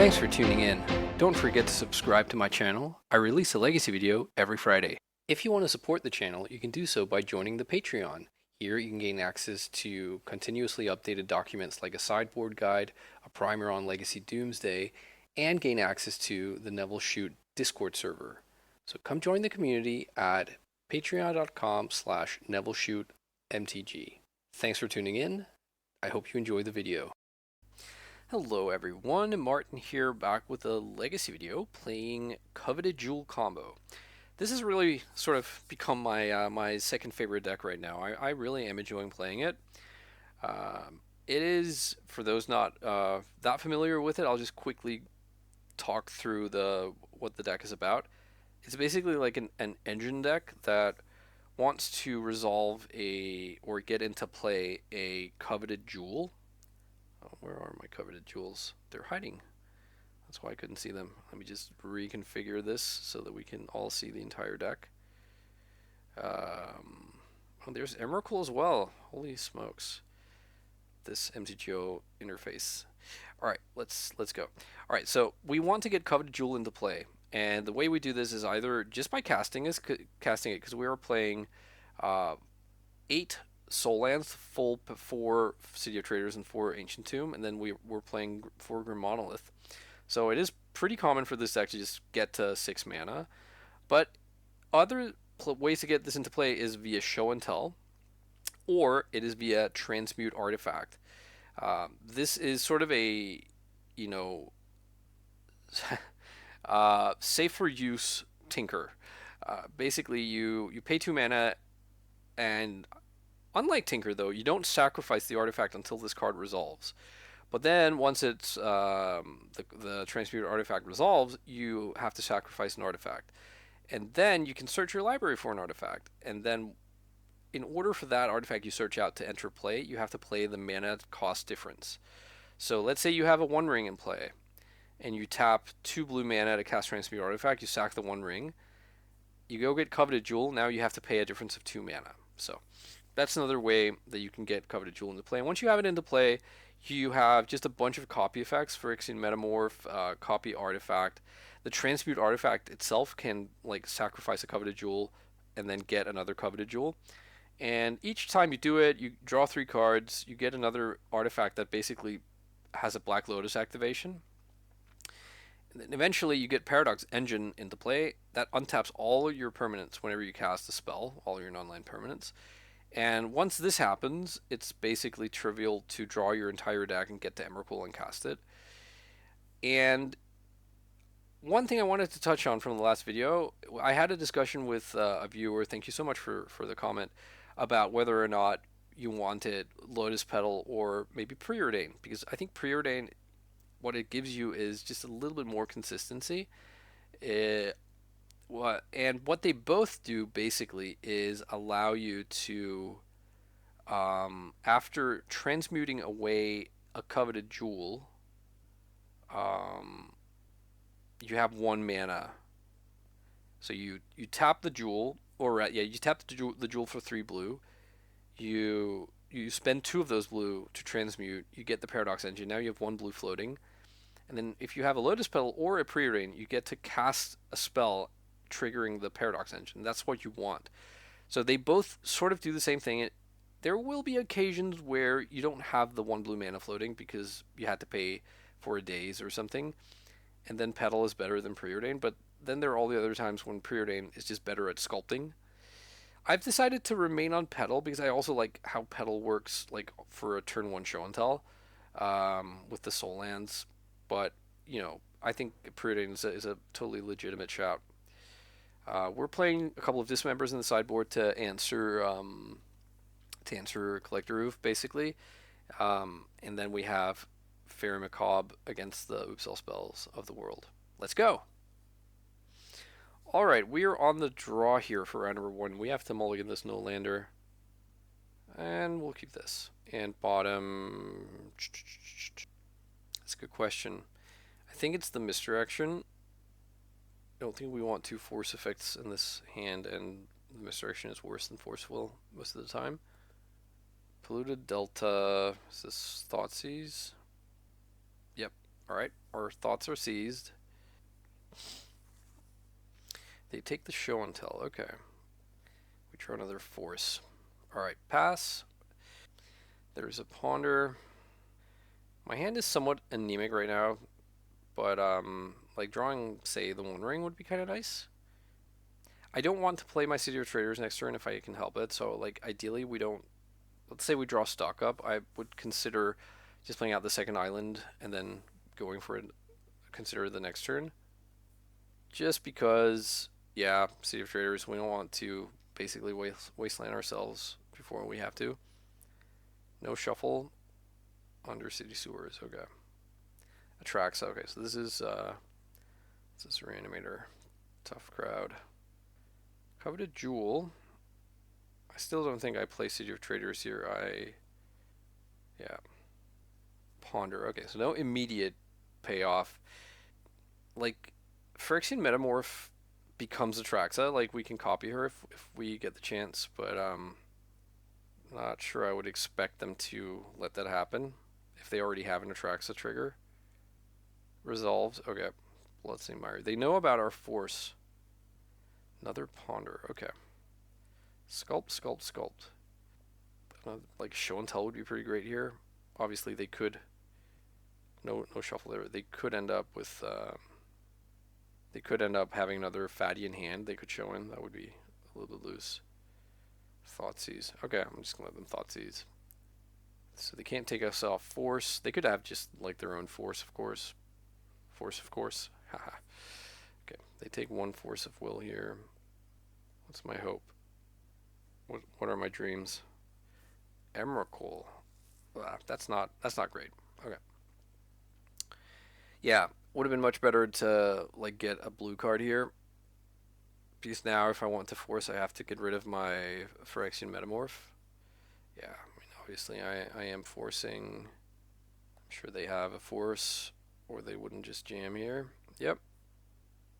Thanks for tuning in. Don't forget to subscribe to my channel. I release a Legacy video every Friday. If you want to support the channel, you can do so by joining the Patreon. Here you can gain access to continuously updated documents like a sideboard guide, a primer on Legacy Doomsday, and gain access to the Neville Shoot Discord server. So come join the community at patreon.com/NevilleShootMTG. Thanks for tuning in. I hope you enjoy the video. Hello everyone, Martin here, back with a Legacy video playing Coveted Jewel Combo. This has really sort of become my my second favorite deck right now. I really am enjoying playing it. It is, for those not that familiar with it, I'll just quickly talk through what the deck is about. It's basically like an engine deck that wants to resolve or get into play a coveted jewel. Where are my coveted jewels? They're hiding. That's why I couldn't see them. Let me just reconfigure this so that we can all see the entire deck. Oh, there's Emrakul as well. Holy smokes. This MTGO interface. Alright, let's go. Alright, so we want to get coveted jewel into play. And the way we do this is either just by casting it, because we are playing 8 Soul Lands, full 4 City of Traders and 4 Ancient Tomb, and then we're playing 4 Grim Monolith. So it is pretty common for this deck to just get to 6 mana, but other ways to get this into play is via Show and Tell, or it is via Transmute Artifact. This is sort of a, you know, safe for use tinker. Basically, you pay 2 mana, and unlike Tinker, though, you don't sacrifice the artifact until this card resolves. But then, once it's the Transmute artifact resolves, you have to sacrifice an artifact. And then you can search your library for an artifact. And then, in order for that artifact you search out to enter play, you have to play the mana cost difference. So let's say you have a 1 ring in play, and you tap 2 blue mana to cast Transmute artifact, you sack the 1 ring, you go get Coveted Jewel, now you have to pay a difference of 2 mana. So that's another way that you can get Coveted Jewel into play. And once you have it into play, you have just a bunch of copy effects: Phyrexian Metamorph, copy artifact. The Transmute artifact itself can like sacrifice a Coveted Jewel and then get another Coveted Jewel. And each time you do it, you draw 3 cards, you get another artifact that basically has a Black Lotus activation. And then eventually you get Paradox Engine into play. That untaps all of your permanents whenever you cast a spell, all your non-land permanents. And once this happens, it's basically trivial to draw your entire deck and get to Emrakul and cast it. And one thing I wanted to touch on from the last video, I had a discussion with a viewer, thank you so much for the comment, about whether or not you wanted Lotus Petal or maybe Preordain. Because I think Preordain, what it gives you is just a little bit more consistency. And what they both do basically is allow you to, after transmuting away a coveted jewel, you have 1 mana. So you tap the jewel, you tap the jewel for 3 blue. You spend 2 of those blue to transmute. You get the Paradox Engine. Now you have 1 blue floating. And then if you have a Lotus Petal or a Preordain, you get to cast a spell triggering the Paradox Engine. That's what you want. So they both sort of do the same thing. There will be occasions where you don't have the 1 blue mana floating because you had to pay for a daze or something, and then Petal is better than Preordain, but then there are all the other times when Preordain is just better at sculpting. I've decided to remain on Petal because I also like how Petal works like for a turn 1 show and tell with the Soul Lands, but you know, I think Preordain is a totally legitimate shout. We're playing a couple of dismembers in the sideboard to answer Collector Roof, basically. And then we have Fairy Macabre against the Oopsel spells of the world. Let's go! Alright, we are on the draw here for round number 1. We have to mulligan this no-lander. And we'll keep this. And bottom... That's a good question. I think it's the misdirection. I don't think we want 2 force effects in this hand, and the misdirection is worse than forceful most of the time. Polluted Delta, is this Thoughtseize? Yep, All right, our thoughts are seized. They take the show and tell. Okay. We draw another force. All right, pass. There's a ponder. My hand is somewhat anemic right now, but like drawing, say, the One Ring would be kind of nice. I don't want to play my City of Traders next turn if I can help it. So like ideally we don't. Let's say we draw stock up. I would consider just playing out the second island and then going for it. Consider the next turn. Just because, yeah, City of Traders, we don't want to basically wasteland ourselves before we have to. No shuffle under City Sewers. Okay. Attracts. Okay, so this is Reanimator. Tough crowd. Coveted Jewel. I still don't think I play City of Traders here. Yeah. Ponder. Okay, so no immediate payoff. Like, Phyrexian Metamorph becomes Atraxa. Like, we can copy her if we get the chance, but not sure I would expect them to let that happen if they already have an Atraxa trigger. Resolved. Okay. Bloodstained Mire. They know about our force. Another Ponder. Okay. Sculpt, sculpt, sculpt. Like show and tell would be pretty great here. Obviously, they could. No shuffle there. They could end up with. They could end up having another fatty in hand. They could show in. That would be a little bit loose. Thoughtseize. Okay, I'm just gonna let them Thoughtseize. So they can't take us off force. They could have just like their own force, of course. Force, of course. Haha. Okay, they take one force of will here. What's my hope? What are my dreams? Emrakul. That's not great. Okay. Yeah, would have been much better to like get a blue card here. Because now if I want to force, I have to get rid of my Phyrexian Metamorph. Yeah, I mean, obviously I am forcing. I'm sure they have a force, or they wouldn't just jam here. Yep.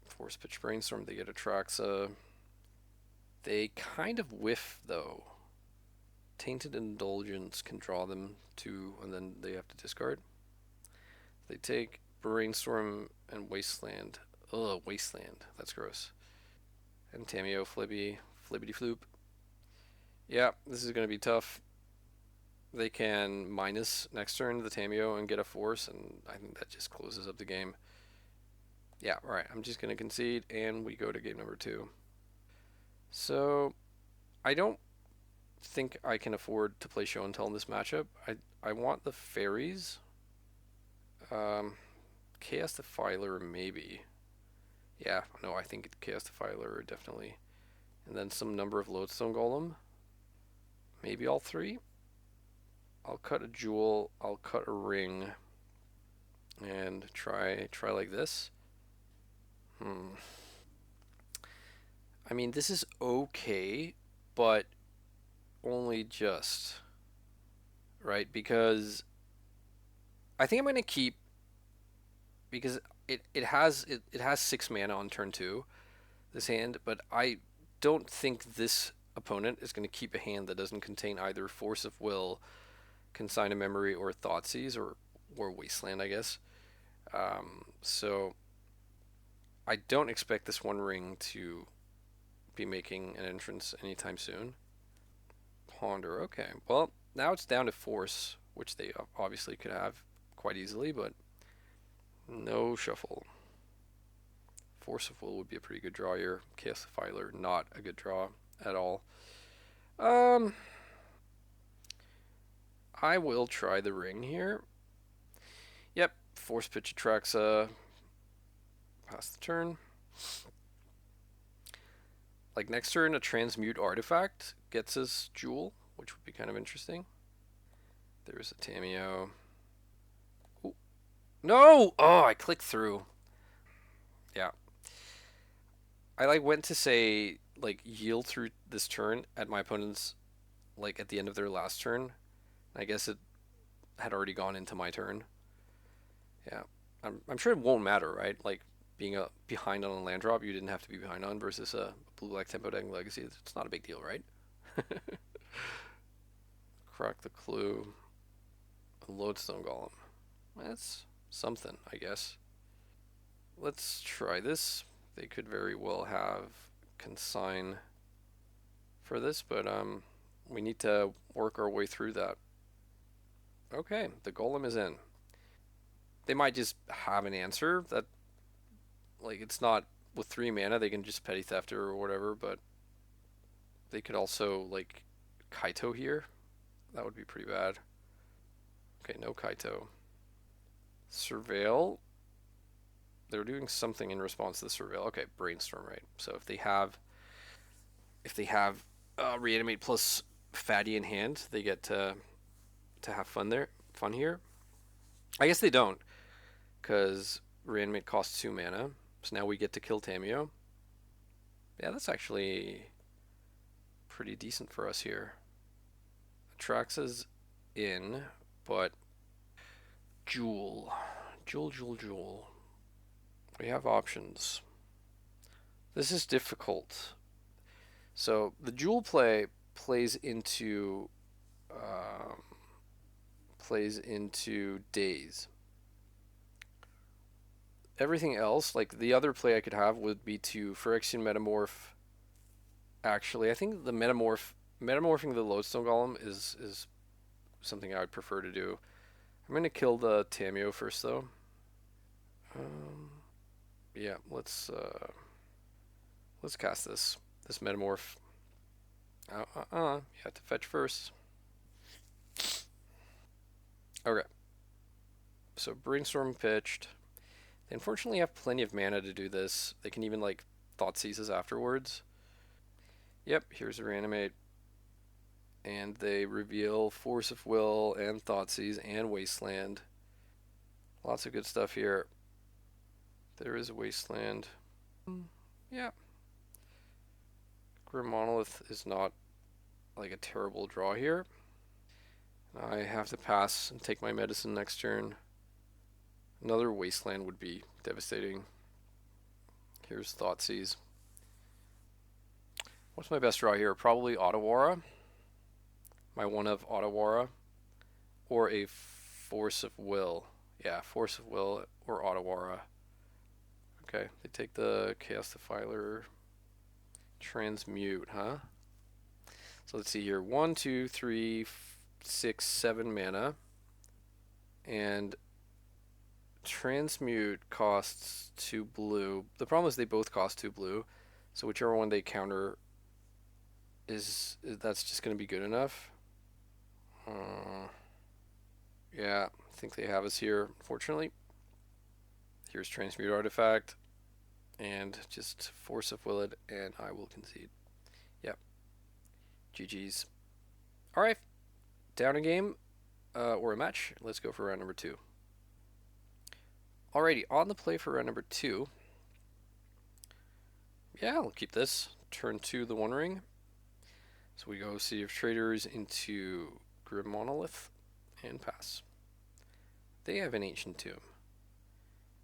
Force Pitch Brainstorm, they get Atraxa. They kind of whiff, though. Tainted Indulgence can draw them to, and then they have to discard. They take Brainstorm and Wasteland. Ugh, Wasteland. That's gross. And Tameo, Flibby, Flibbity Floop. Yeah, this is going to be tough. They can minus next turn the Tameo and get a force, and I think that just closes up the game. Yeah, alright, I'm just going to concede, and we go to game number 2. So, I don't think I can afford to play Show and Tell in this matchup. I want the fairies. Chaos Defiler, maybe. Yeah, no, I think Chaos Defiler, definitely. And then some number of Lodestone Golem. Maybe all 3. I'll cut a jewel, I'll cut a ring, and try like this. I mean, this is okay, but only just, right? Because I think I'm going to keep, because it has 6 mana on turn 2, this hand, but I don't think this opponent is going to keep a hand that doesn't contain either Force of Will, Consign a Memory, or Thoughtseize, or Wasteland, I guess. So I don't expect this One Ring to be making an entrance anytime soon. Ponder, okay. Well, now it's down to Force, which they obviously could have quite easily, but no shuffle. Force of Will would be a pretty good draw here. Chaos Defiler, not a good draw at all. I will try the ring here. Yep, Force Pitch Atraxa. Pass the turn. Like next turn, a Transmute artifact gets us Jewel, which would be kind of interesting. There's a Tameo. Ooh. No! Oh, I clicked through. Yeah. I like went to say like yield through this turn at my opponent's like at the end of their last turn. I guess it had already gone into my turn. Yeah. I'm sure it won't matter, right? Like being behind on a land drop you didn't have to be behind on versus a blue black tempo deck Legacy. It's not a big deal, right? Crack the Clue. A Lodestone Golem. That's something, I guess. Let's try this. They could very well have consign for this, but we need to work our way through that. Okay, the golem is in. They might just have an answer that, like, it's not with 3 mana, they can just petty theft or whatever, but they could also, like, Kaito here. That would be pretty bad. Okay, no Kaito. Surveil. They're doing something in response to the surveil. Okay, brainstorm, right? So if they have reanimate plus fatty in hand, they get to have fun there. Fun here. I guess they don't, because reanimate costs 2 mana. So now we get to kill Tamio. Yeah, that's actually pretty decent for us here. Atraxa's in, but Jewel. Jewel. We have options. This is difficult. So the Jewel play plays into Daze. Everything else, like the other play I could have, would be to Phyrexian Metamorph. Actually, I think the metamorphing the Lodestone Golem is something I would prefer to do. I'm gonna kill the Tamio first, though. Yeah, let's cast this Metamorph. You have to fetch first. Okay. So Brainstorm pitched. They unfortunately have plenty of mana to do this. They can even, like, Thought Seizes afterwards. Yep, here's a Reanimate. And they reveal Force of Will and Thoughtseize and Wasteland. Lots of good stuff here. There is a Wasteland. Yeah. Grim Monolith is not like a terrible draw here. I have to pass and take my medicine next turn. Another Wasteland would be devastating. Here's Thoughtseize. What's my best draw here? Probably Otawara. My one of Otawara. Or a Force of Will. Yeah, Force of Will or Otawara. Okay, they take the Chaos Defiler. Transmute, huh? So let's see here. 1, 2, 3, 6, 7 mana. And Transmute costs 2 blue. The problem is they both cost 2 blue. So whichever one they counter that's just going to be good enough. Yeah, I think they have us here, unfortunately. Here's Transmute Artifact. And just Force of Will it, and I will concede. Yep. GG's. Alright. Down a game, or a match. Let's go for round number 2. Alrighty, on the play for round number 2. Yeah, I'll keep this. Turn 2, the One Ring. So we go City of Traders into Grim Monolith, and pass. They have an Ancient Tomb.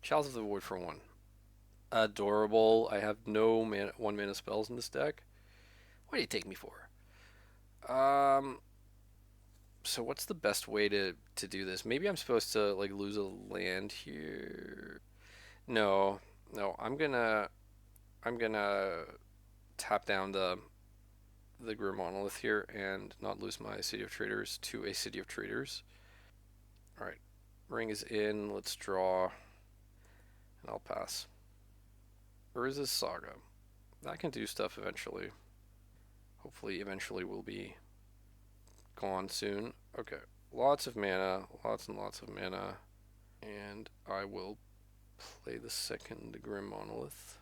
Chalice of the Void for 1. Adorable. I have no 1 mana spells in this deck. What do you take me for? So what's the best way to do this? Maybe I'm supposed to, like, lose a land here. No, I'm gonna tap down the Grim Monolith here and not lose my City of Traders to a City of Traders. All right, ring is in. Let's draw, and I'll pass. Urza's Saga. That can do stuff eventually. Hopefully, eventually will be gone soon. Okay, lots of mana, lots and lots of mana, and I will play the second Grim Monolith.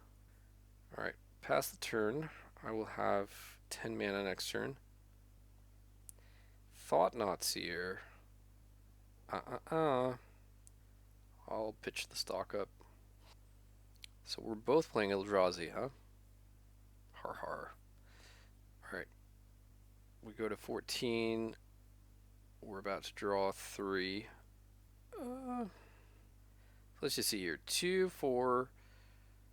All right, pass the turn. I will have 10 mana next turn. Thought-Knot Seer. I'll pitch the stock up. So we're both playing Eldrazi, huh? Har har. Alright. We go to 14. We're about to draw 3. Let's just see here. 2, 4,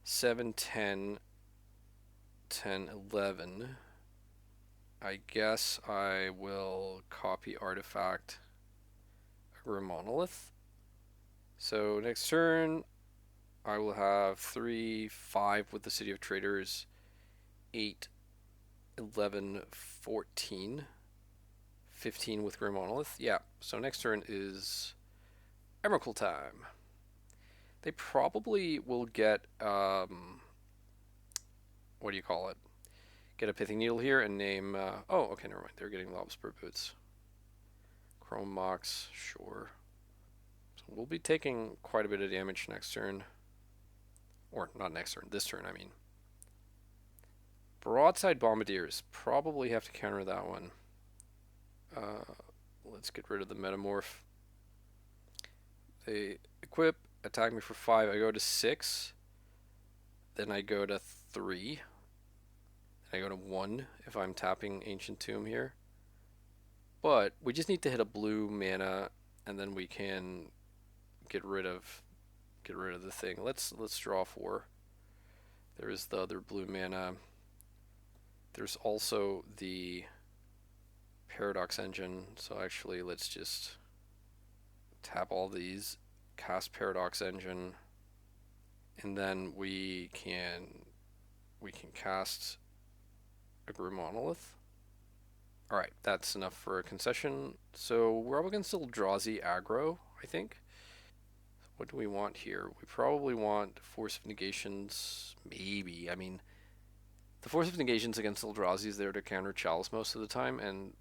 7, 10, 10, 11. I guess I will copy Artifact a Monolith. So next turn, I will have 3, 5 with the City of Traders, 8, 11, 14, 15 with Grim Monolith. Yeah, so next turn is Emrakul time. They probably will get, what do you call it? Get a Pithing Needle here and name, oh, okay, never mind. They're getting Lobster Boots. Chrome Mox, sure. So we'll be taking quite a bit of damage next turn. Or not next turn, this turn, I mean. Broadside Bombardiers. Probably have to counter that one. Let's get rid of the Metamorph. They equip, attack me for 5. I go to 6. Then I go to 3. Then I go to 1 if I'm tapping Ancient Tomb here. But we just need to hit a blue mana, and then we can get rid of the thing. Let's draw 4. There is the other blue mana. There's also the Paradox Engine. So actually, let's just tap all these, cast Paradox Engine, and then we can cast a Grim Monolith. All right, that's enough for a concession. So we're up against Eldrazi aggro, I think. What do we want here? We probably want Force of Negations, maybe. I mean, the Force of Negations against Eldrazi is there to counter Chalice most of the time, and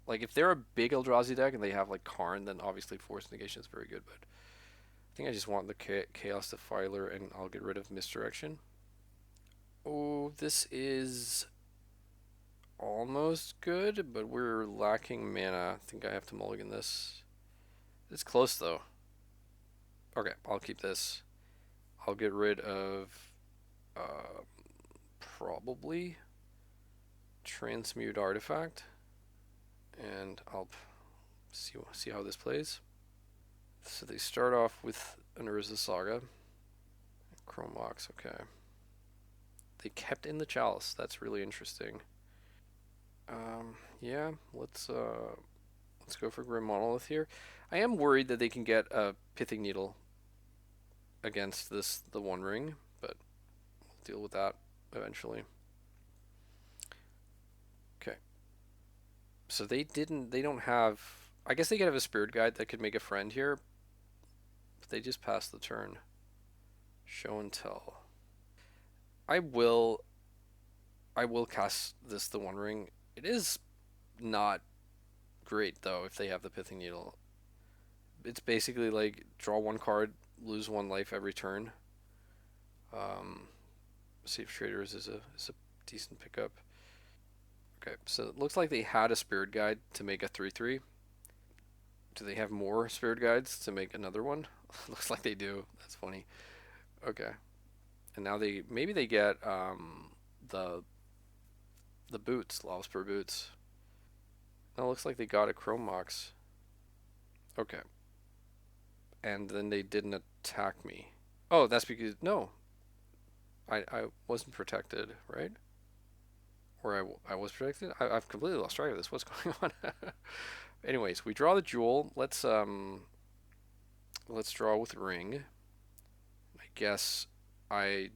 like if they're a big Eldrazi deck and they have like Karn, then obviously Force of Negation is very good. But I think I just want the Chaos Defiler, and I'll get rid of Misdirection. Oh, this is almost good, but we're lacking mana. I think I have to mulligan this. It's close though. Okay, I'll keep this. I'll get rid of probably Transmute Artifact, and I'll see how this plays. So they start off with an Urza Saga. Chrome Mox, okay. They kept in the Chalice. That's really interesting. Yeah, let's go for Grim Monolith here. I am worried that they can get a Pithing Needle against the One Ring, but we'll deal with that eventually. Okay. So they don't have. I guess they could have a Spirit Guide that could make a friend here, but they just passed the turn. Show and tell. I will cast the One Ring. It is not great though if they have the Pithing Needle. It's basically like draw 1 card, lose 1 life every turn. Safe Traders is a decent pickup. Okay, so it looks like they had a Spirit Guide to make a 3/3. Do they have more Spirit Guides to make another one? Looks like they do. That's funny. Okay, and now maybe they get the boots, Lobster boots. Now it looks like they got a Chrome Mox. Okay, and then they didn't attack me. Oh, that's because no, I wasn't protected, right? Or I was protected. I've completely lost track of this. What's going on? Anyways, we draw the jewel. Let's draw with ring. I guess I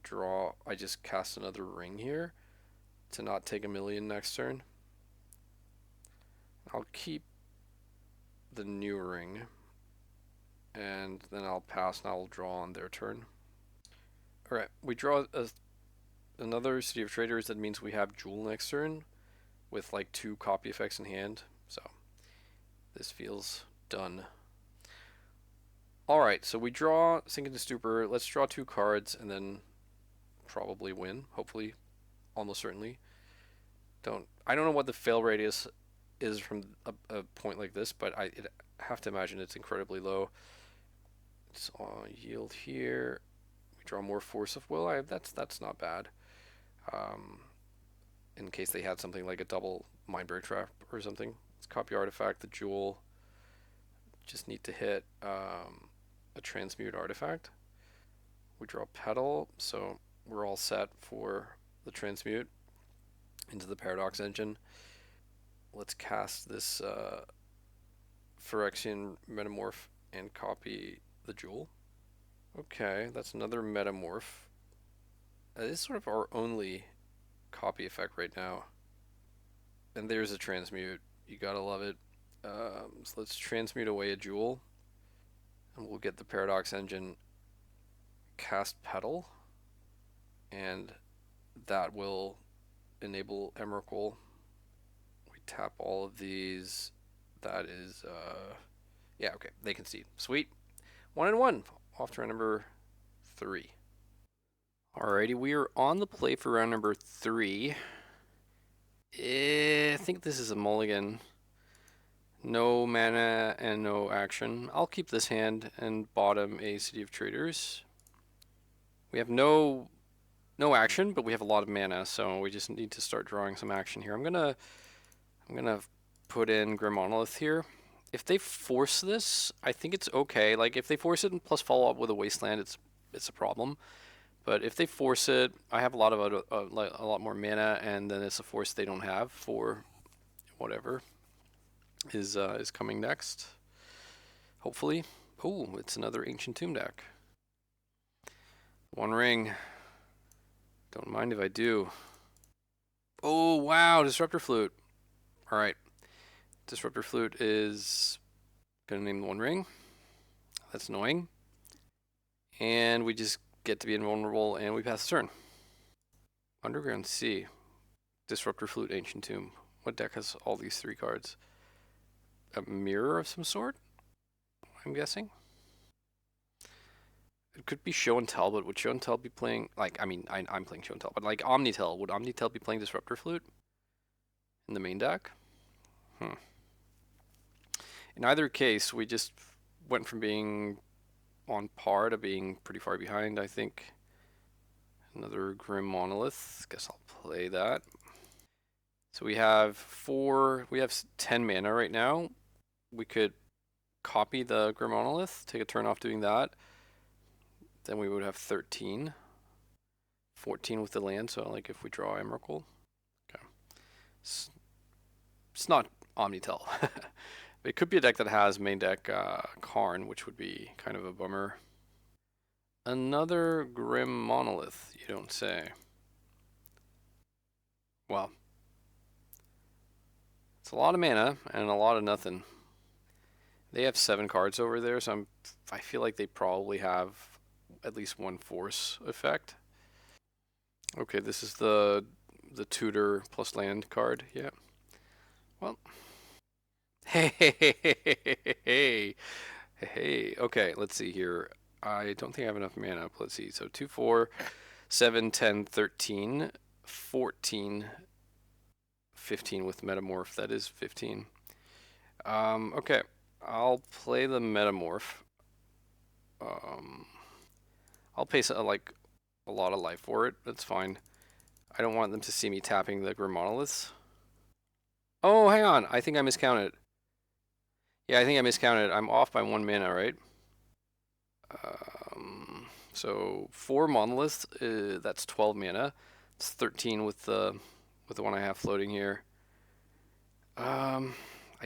just cast another ring here to not take a million next turn. I'll keep the new ring, and then I'll pass and I'll draw on their turn. All right, we draw another City of Traders. That means we have Jewel next turn with like 2 copy effects in hand. So this feels done. All right, so we draw Sink into Stupor. Let's draw 2 cards and then probably win. Hopefully, almost certainly. I don't know what the fail radius is from a point like this, but I have to imagine it's incredibly low. It's yield here. We draw more Force of Will. That's not bad. In case they had something like a double Mindbreak Trap or something. Let's copy Artifact, the Jewel. Just need to hit a Transmute Artifact. We draw Petal, so we're all set for the Transmute into the Paradox Engine. Let's cast this Phyrexian Metamorph and copy the Jewel. Okay, that's another metamorph. This is sort of our only copy effect right now. And there's a transmute. You gotta love it. So let's transmute away a jewel, and we'll get the Paradox Engine cast Petal, and that will enable Emrakul. We tap all of these. That is, yeah, okay, they concede. Sweet. 1-1. Off to round number 3. Alrighty, we are on the play for round number 3. I think this is a mulligan. No mana and no action. I'll keep this hand and bottom a City of Traders. We have no action, but we have a lot of mana, so we just need to start drawing some action here. I'm gonna put in Grim Monolith here. If they force this, I think it's okay. Like if they force it and plus follow up with a Wasteland, it's a problem. But if they force it, I have a lot more mana, and then it's a force they don't have for whatever is coming next. Hopefully. Oh, it's another Ancient Tomb deck. One ring. Don't mind if I do. Oh, wow, Disruptor Flute. All right. Disruptor Flute is going to name the One Ring. That's annoying. And we just get to be invulnerable, and we pass the turn. Underground Sea. Disruptor Flute, Ancient Tomb. What deck has all these 3 cards? A mirror of some sort, I'm guessing. It could be Show and Tell, but would Show and Tell be playing, like, I mean, I'm playing Show and Tell, but like Omnitel, would Omnitel be playing Disruptor Flute in the main deck? In either case, we just went from being on par to being pretty far behind, I think. Another Grim Monolith. Guess I'll play that. So we have 10 mana right now. We could copy the Grim Monolith, take a turn off doing that. Then we would have 13. 14 with the land, so like if we draw Emrakul. Okay. It's not Omnitel. It could be a deck that has main deck Karn, which would be kind of a bummer. Another Grim Monolith, you don't say. Well, it's a lot of mana and a lot of nothing. They have 7 cards over there, so I feel like they probably have at least one force effect. Okay, this is the tutor plus land card. Yeah. Well. Hey. Okay, let's see here. I don't think I have enough mana. Let's see. So 2, 4, 7, 10, 13, 14, 15 with Metamorph. That is 15. Okay. I'll play the Metamorph. I'll pay like a lot of life for it. That's fine. I don't want them to see me tapping the Grim Monoliths. Oh, hang on. I think I miscounted. Yeah, I think I miscounted. I'm off by 1 mana, right? So 4 monoliths, that's 12 mana. It's 13 with the one I have floating here. I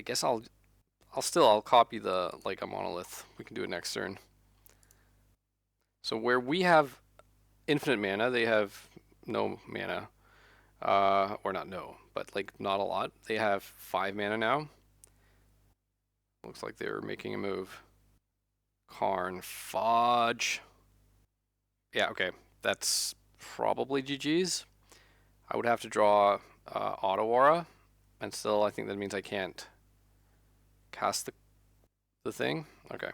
guess I'll copy the like a monolith. We can do it next turn. So where we have infinite mana, they have no mana. Or not no, but like not a lot. They have 5 mana now. Looks like they're making a move. Karn, fudge. Yeah, okay. That's probably GG's. I would have to draw Auto Aura, and still I think that means I can't cast the thing. Okay.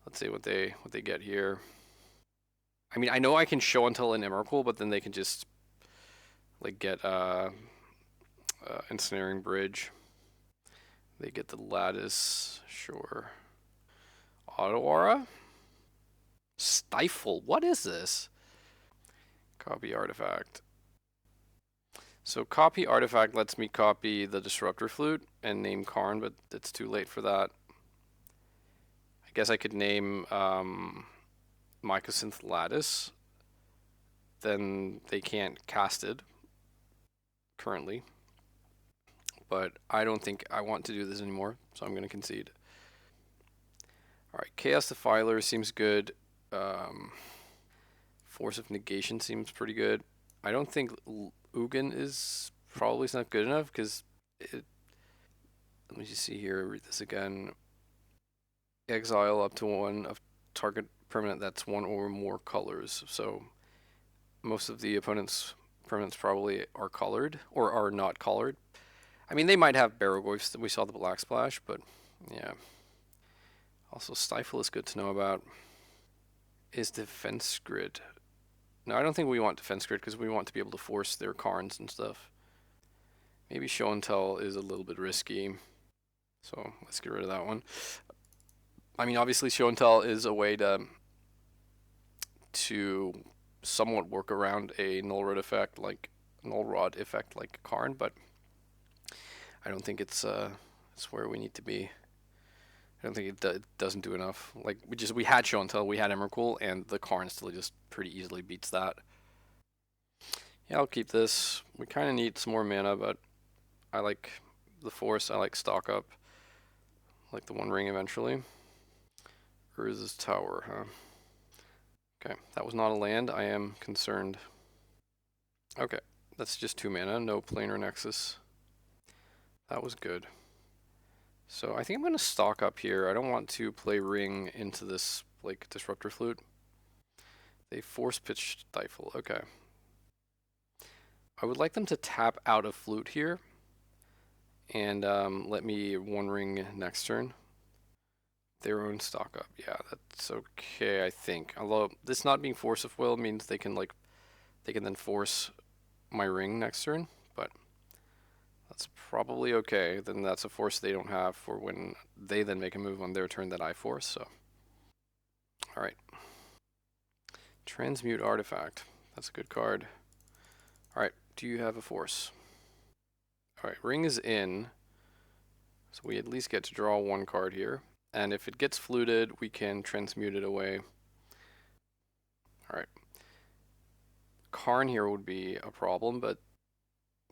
Let's see what they get here. I mean, I know I can show until an Emrakul, but then they can just like get Ensnaring Bridge. They get the Lattice, sure. Auto Aura? Stifle, what is this? Copy Artifact. So copy Artifact lets me copy the Disruptor Flute and name Karn, but it's too late for that. I guess I could name Mycosynth Lattice. Then they can't cast it currently. But I don't think I want to do this anymore, so I'm going to concede. Alright, Chaos Defiler seems good. Force of Negation seems pretty good. I don't think Ugin is probably not good enough because it. Let me just see here. Read this again. Exile up to one of target permanent that's one or more colors. So most of the opponent's permanents probably are colored or are not colored. I mean, they might have Barrogoyfs. We saw the Black Splash, but yeah. Also, Stifle is good to know about. Is Defense Grid. No, I don't think we want Defense Grid because we want to be able to force their Karns and stuff. Maybe Show and Tell is a little bit risky. So let's get rid of that one. I mean, obviously, Show and Tell is a way to somewhat work around a Null Rod effect like Karn, but I don't think it's where we need to be. I don't think it doesn't do enough. Like we had Show and Tell, we had Emrakul, and the Karn still just pretty easily beats that. Yeah, I'll keep this. We kind of need some more mana, but I like the Force. I like Stock Up. I like the One Ring eventually. Urza's Tower, huh? Okay, that was not a land. I am concerned. Okay, that's just 2 mana. No Planar Nexus. That was good. So I think I'm going to stock up here. I don't want to play Ring into this like Disruptor Flute. They Force Pitch Stifle. Okay. I would like them to tap out of Flute here and let me One Ring next turn. Their own stock up. Yeah, that's okay, I think. Although this not being Force of Will means they can then force my Ring next turn, but that's probably okay. Then that's a force they don't have for when they then make a move on their turn that I force, so. Alright. Transmute Artifact. That's a good card. Alright, do you have a force? Alright, Ring is in. So we at least get to draw 1 card here. And if it gets fluted, we can transmute it away. Alright. Karn here would be a problem, but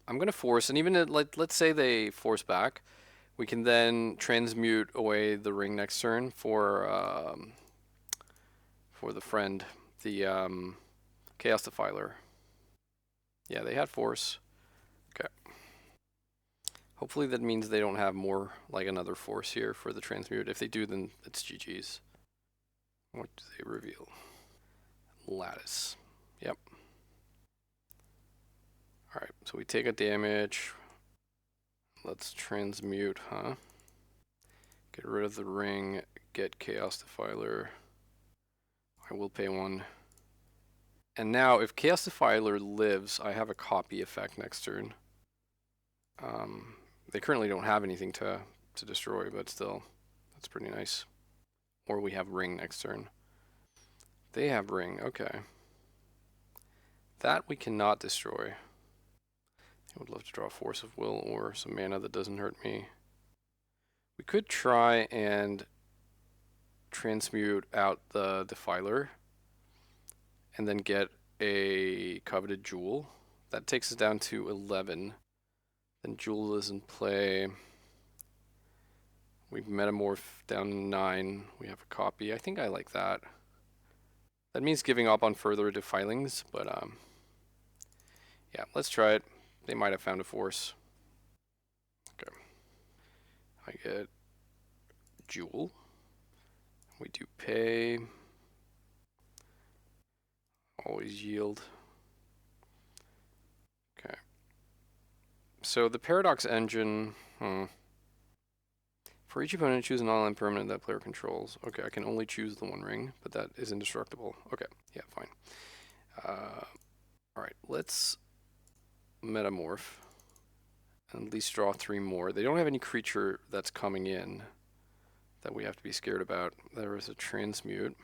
I'm going to force, and even let's say they force back, we can then transmute away the Ring next turn for the friend, the Chaos Defiler. Yeah, they had force. Okay. Hopefully that means they don't have more, like another force here for the transmute. If they do, then it's GG's. What do they reveal? Lattice. Yep. Alright, so we take a damage. Let's transmute, huh? Get rid of the Ring, get Chaos Defiler. I will pay 1. And now, if Chaos Defiler lives, I have a copy effect next turn. They currently don't have anything to destroy, but still, that's pretty nice. Or we have Ring next turn. They have Ring, okay. That we cannot destroy. I would love to draw Force of Will or some mana that doesn't hurt me. We could try and transmute out the Defiler and then get a Coveted Jewel. That takes us down to 11. Then Jewel is in play. We've Metamorph down to 9. We have a copy. I think I like that. That means giving up on further defilings, but yeah, let's try it. They might have found a force. Okay. I get Jewel. We do pay. Always yield. Okay. So the Paradox Engine, For each opponent, choose an online permanent that player controls. Okay, I can only choose the One Ring, but that is indestructible. Okay, yeah, fine. Alright, let's Metamorph. And at least draw 3 more. They don't have any creature that's coming in that we have to be scared about. There is a Transmute.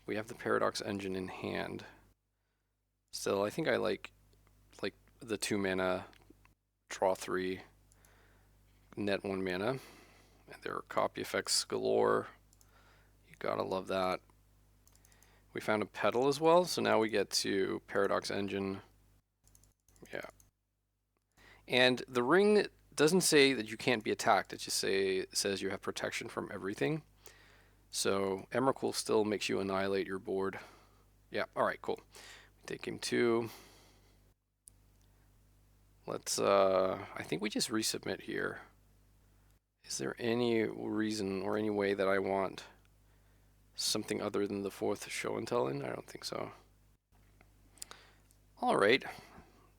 We have the Paradox Engine in hand. Still, I think I like the 2 mana, draw 3, net 1 mana. And there are copy effects galore. You gotta love that. We found a Petal as well, so now we get to Paradox Engine. Yeah. And the Ring doesn't say that you can't be attacked. It just says you have protection from everything. So Emrakul still makes you annihilate your board. Yeah, alright, cool. Take game 2. Let's, I think we just resubmit here. Is there any reason or any way that I want something other than the 4th show and tell in? I don't think so. Alright.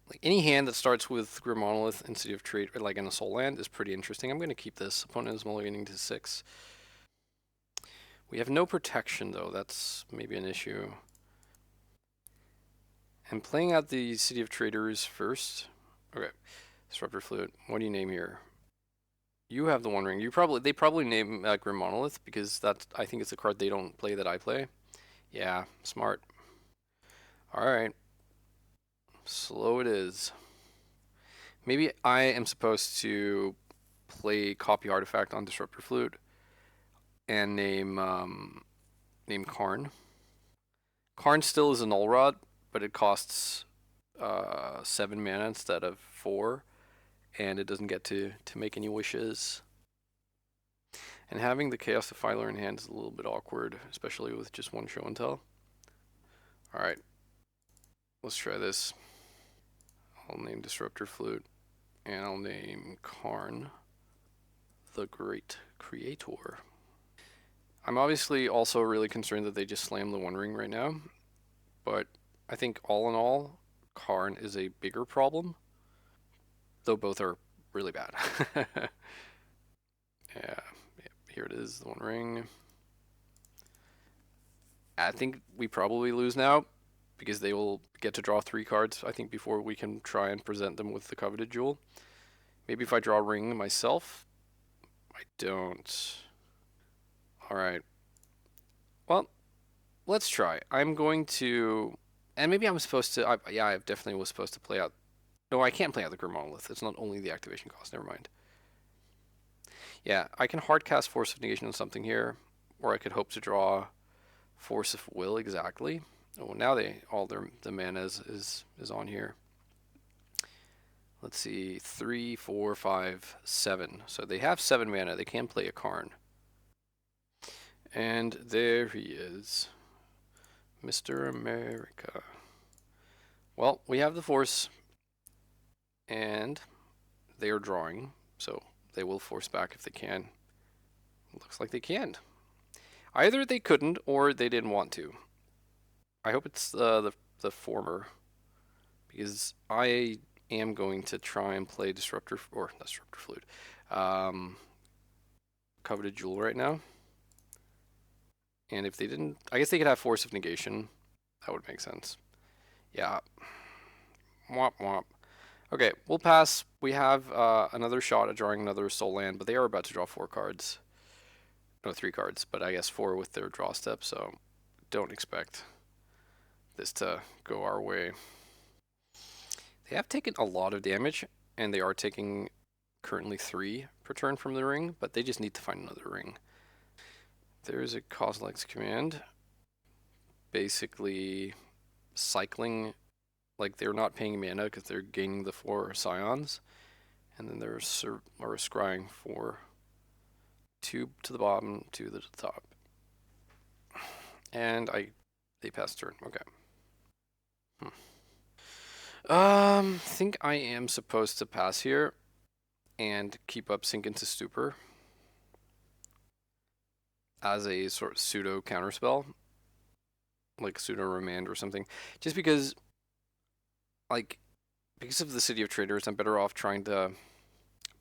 Like any hand that starts with Grim Monolith in City of Trade, or like in a soul land, is pretty interesting. I'm going to keep this. Opponent is mulliganing to 6. We have no protection though, that's maybe an issue. And playing out the City of Traders first. Okay. Disruptor Flute. What do you name here? You have the One Ring. They probably name Grim Monolith because I think it's a card they don't play that I play. Yeah, smart. Alright. Slow it is. Maybe I am supposed to play Copy Artifact on Disruptor Flute and name Karn. Karn still is a Null Rod, but it costs 7 mana instead of 4, and it doesn't get to make any wishes. And having the Chaos Defiler in hand is a little bit awkward, especially with just one show and tell. Alright, let's try this. I'll name Disruptor Flute, and I'll name Karn, the Great Creator. I'm obviously also really concerned that they just slam the One Ring right now, but I think all in all, Karn is a bigger problem, though both are really bad. Yeah, here it is, the One Ring. I think we probably lose now because they will get to draw 3 cards, I think, before we can try and present them with the Coveted Jewel. Maybe if I draw Ring myself. I don't. Alright. Well, let's try. I'm going to... And maybe I'm supposed to... yeah, I definitely was supposed to play out... No, I can't play out the Grim Monolith. It's not only the activation cost. Never mind. Yeah, I can hardcast Force of Negation on something here. Or I could hope to draw Force of Will exactly. Oh, now the mana is on here. Let's see, 3, 4, 5, 7. So they have 7 mana. They can play a Karn. And there he is, Mr. America. Well, we have the Force, and they are drawing, so they will force back if they can. Looks like they can. Either they couldn't, or they didn't want to. I hope it's the former, because I am going to try and play Disruptor Flute, Coveted Jewel right now. And if they didn't, I guess they could have Force of Negation. That would make sense. Yeah. Womp womp. Okay, we'll pass. We have another shot at drawing another soul land, but they are about to draw 4 cards. No, 3 cards, but I guess 4 with their draw step, so don't expect this to go our way. They have taken a lot of damage, and they are taking currently 3 per turn from the ring, but they just need to find another ring. There's a Kozilek's command. Basically cycling, like they're not paying mana because they're gaining the 4 scions. And then there's scrying for 2 to the bottom, 2 to the top. And they pass turn. Okay. I think I am supposed to pass here and keep up Sink into Stupor as a sort of pseudo counterspell, like pseudo remand or something, just because, like, because of the City of Traders, I'm better off trying to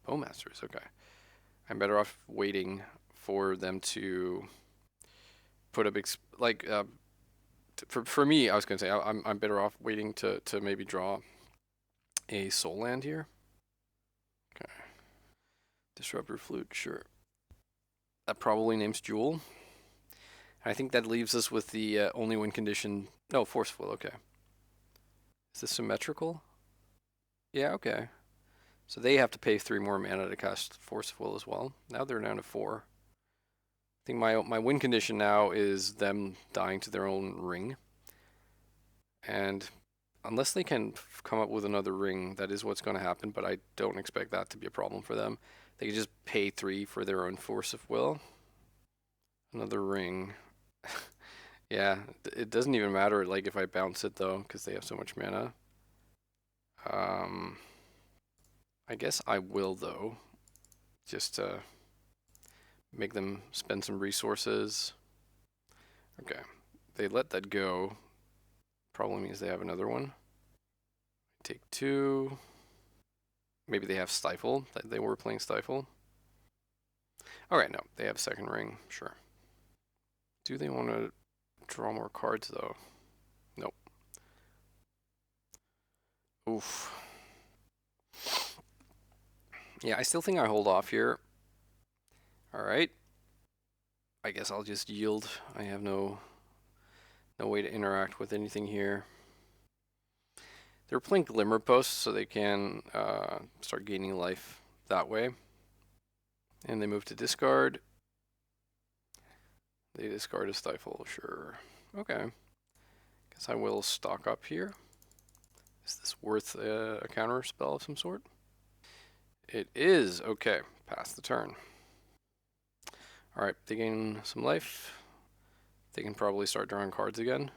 Bowmasters. Okay, I'm better off waiting for them to put a big for me. I was gonna say I'm better off waiting to maybe draw a soul land here. Okay, Disruptor Flute, sure. That probably names Jewel. I think that leaves us with the only win condition. No, Forceful, okay. Is this symmetrical? Yeah, okay. So they have to pay 3 more mana to cast Forceful as well. Now they're down to 4. I think my win condition now is them dying to their own ring. And unless they can come up with another ring, that is what's going to happen, but I don't expect that to be a problem for them. They can just pay 3 for their own Force of Will. Another ring. Yeah, it doesn't even matter like if I bounce it though, because they have so much mana. Um, I guess I will though, just to make them spend some resources. Okay, they let that go. Probably means they have another one. Take two. Maybe they have Stifle. They were playing Stifle. Alright, no, they have second ring. Sure. Do they want to draw more cards though? Nope. Oof. Yeah, I still think I hold off here. Alright. I guess I'll just yield. I have no way to interact with anything here. They're playing Glimmer Post, so they can start gaining life that way. And they move to discard. They discard a Stifle, sure. Okay. Guess I will stock up here. Is this worth a counter spell of some sort? It is. Okay, pass the turn. Alright, they gain some life. They can probably start drawing cards again.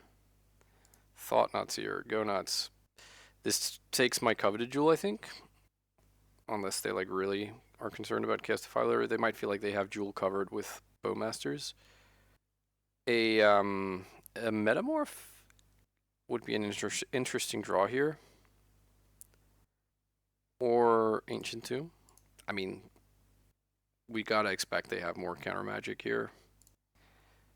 Thought Nuts here. Go nuts. This takes my Coveted Jewel, I think. Unless they like really are concerned about Castifiler. They might feel like they have Jewel covered with Bowmasters. A Metamorph would be an interesting draw here. Or Ancient Tomb. I mean, we gotta expect they have more counter magic here.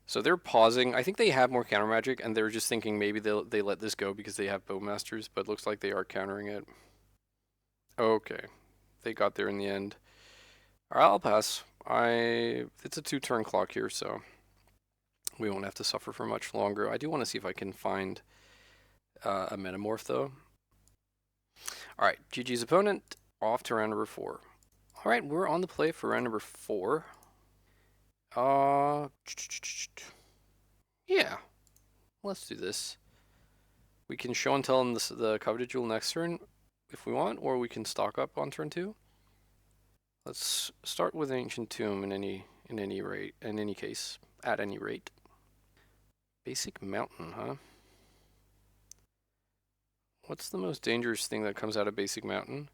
So they're pausing. I think they have more counter magic, and they're just thinking maybe they let this go because they have Bowmasters, but it looks like they are countering it. Okay, they got there in the end. All right, I'll pass. It's a 2-turn clock here, so we won't have to suffer for much longer. I do want to see if I can find a Metamorph though. All right, GG's opponent off to round number 4. All right, we're on the play for round number 4. Yeah, let's do this. We can show and tell in the Coveted Jewel next turn if we want, or we can stock up on turn 2. Let's start with Ancient Tomb in any case, at any rate. Basic Mountain, huh? What's the most dangerous thing that comes out of Basic Mountain?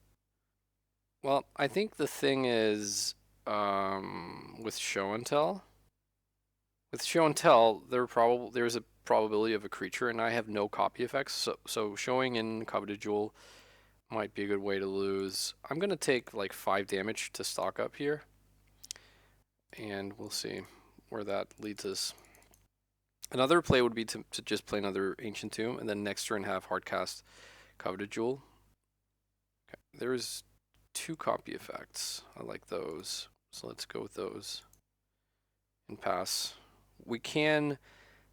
Well, I think the thing is with show and tell. With show and tell, there's a probability of a creature, and I have no copy effects. So showing in Coveted Jewel might be a good way to lose. I'm gonna take like 5 damage to stock up here, and we'll see where that leads us. Another play would be to just play another Ancient Tomb, and then next turn have hardcast Coveted Jewel. Okay, there's 2 copy effects. I like those, so let's go with those and pass. We can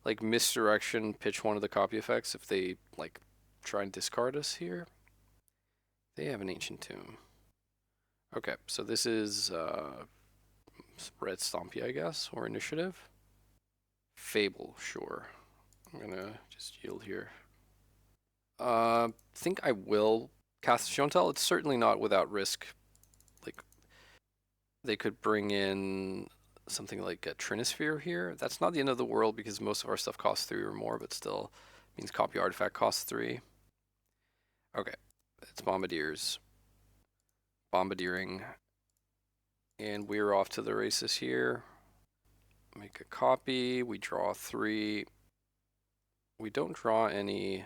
like misdirection pitch one of the copy effects if they like try and discard us here. They have an Ancient Tomb. Okay, so this is Red Stompy, I guess, or Initiative. Fable, sure. I'm gonna just yield here. Think I will cast Show and Tell. It's certainly not without risk. Like, they could bring in something like a Trinisphere here. That's not the end of the world because most of our stuff costs 3 or more, but still means copy artifact costs 3. Okay, it's Bombardiers. Bombardiering. And we're off to the races here. Make a copy. We draw 3. We don't draw any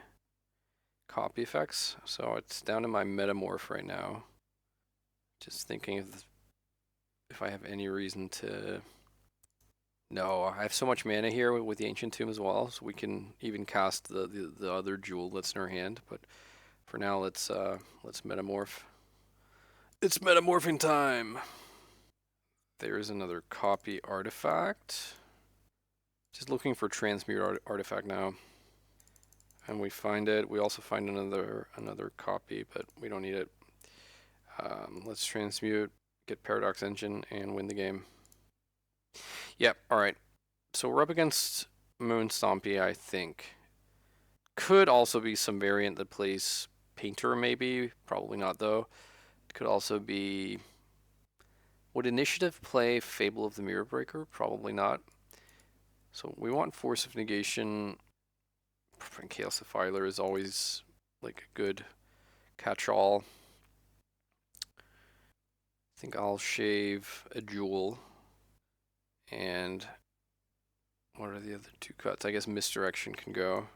copy effects, so it's down to my Metamorph right now. Just thinking if I have any reason to. No, I have so much mana here with the Ancient Tomb as well, so we can even cast the other jewel that's in our hand. But for now, let's Metamorph. It's Metamorphing time. There's another copy artifact. Just looking for Transmute artifact now. And we find it. We also find another copy, but we don't need it. Let's Transmute, get Paradox Engine, and win the game. Yep, alright. So we're up against Moon Stompy, I think. Could also be some variant that plays Painter, maybe. Probably not, though. It could also be... Would Initiative play Fable of the Mirror Breaker? Probably not. So we want Force of Negation. And Chaos Defiler is always like a good catch-all. I think I'll shave a Jewel. And what are the other two cuts? I guess Misdirection can go.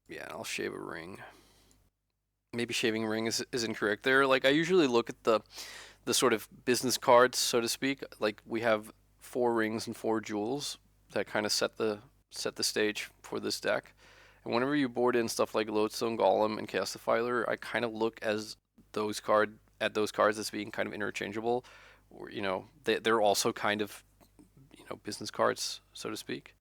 Yeah, I'll shave a Ring. Maybe shaving Ring is incorrect there. Like, I usually look at the sort of business cards, so to speak. Like, we have 4 rings and 4 jewels that kind of set the stage for this deck. And whenever you board in stuff like Lodestone Golem and Chaos Defiler, I kind of look as those cards as being kind of interchangeable, or they're also kind of business cards, so to speak.